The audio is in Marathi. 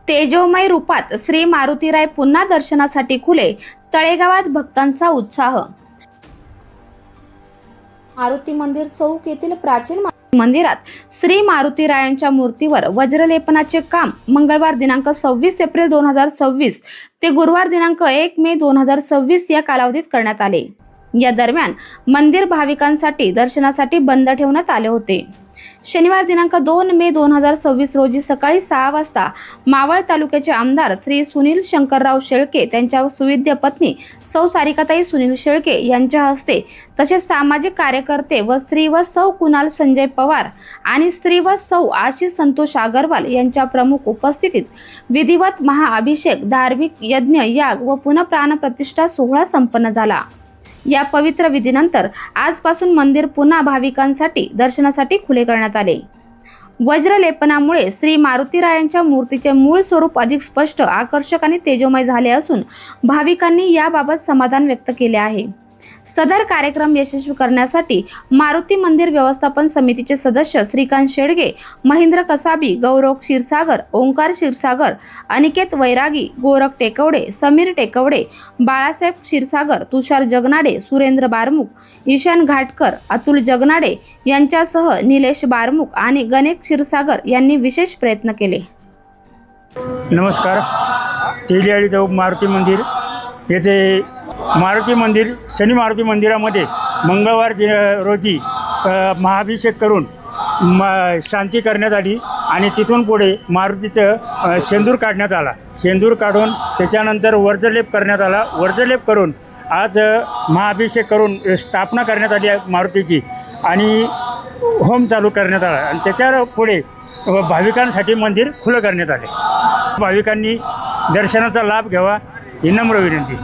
तेजोमय रूपात श्री मारुतीराय पुन्हा दर्शनासाठी खुले, तळेगावात भक्तांचा उत्साह। मारुती मंदिर चौक येथील प्राचीन मंदिरात श्री मारुतीरायांच्या मूर्तीवर वज्रलेपनाचे काम मंगळवार दिनांक 26 एप्रिल 2026 ते गुरुवार दिनांक 1 मे 2026 या कालावधीत करण्यात आले। या दरम्यान मंदिर भाविकांसाठी दर्शनासाठी बंद ठेवण्यात आले होते। शनिवार दिनांक 2 मे 2026 रोजी सकाळी 6 वाजता मावळ तालुक्याचे आमदार श्री सुनील शंकरराव शेळके त्यांच्या सुविद्य पत्नी सौ सारिकाताई सुनील शेळके यांच्या हस्ते, तसेच सामाजिक कार्यकर्ते व श्री व सौ कुणाल संजय पवार आणि श्री व सौ आशिष संतोष अग्रवाल यांच्या प्रमुख उपस्थितीत विधिवत महाअभिषेक, धार्मिक यज्ञ, याग व पुनःप्राण प्रतिष्ठा सोहळा संपन्न झाला। या पवित्र विधीनंतर आजपासून मंदिर पुन्हा भाविकांसाठी दर्शनासाठी खुले करण्यात आले। वज्रलेपनामुळे श्री मारुतीरायांच्या मूर्तीचे मूळ स्वरूप अधिक स्पष्ट, आकर्षक आणि तेजोमय झाले असून भाविकांनी याबाबत समाधान व्यक्त केले आहे। सदर कार्यक्रम यशस्वी करण्यासाठी मारुती मंदिर व्यवस्थापन समितीचे सदस्य श्रीकांत शेडगे, महेंद्र कसाबी, गौरव क्षीरसागर, ओंकार क्षीरसागर, अनिकेत वैरागी, गोरख टेकवडे, समीर टेकवडे, बाळासाहेब क्षीरसागर, तुषार जगनाडे, सुरेंद्र बारमुख, ईशान घाटकर, अतुल जगनाडे यांच्यासह निलेश बारमुख आणि गणेश क्षीरसागर यांनी विशेष प्रयत्न केले। नमस्कार। तेलियाळी चौक मारुती मंदिर येथे मारुती मंदिर शनी मारुती मंदिरामध्ये मंगळवार रोजी महाअभिषेक करून शांती करण्यात आली आणि तिथून पुढे मारुतीचं शेंदूर काढण्यात आला। शेंदूर काढून त्याच्यानंतर वज्रलेप करण्यात आला। वज्रलेप करून आज महाअभिषेक करून स्थापना करण्यात आली मारुतीची आणि होम चालू करण्यात आला आणि त्याच्या पुढे भाविकांसाठी मंदिर खुलं करण्यात आले। भाविकांनी दर्शनाचा लाभ घ्यावा ही नम्र विनंती।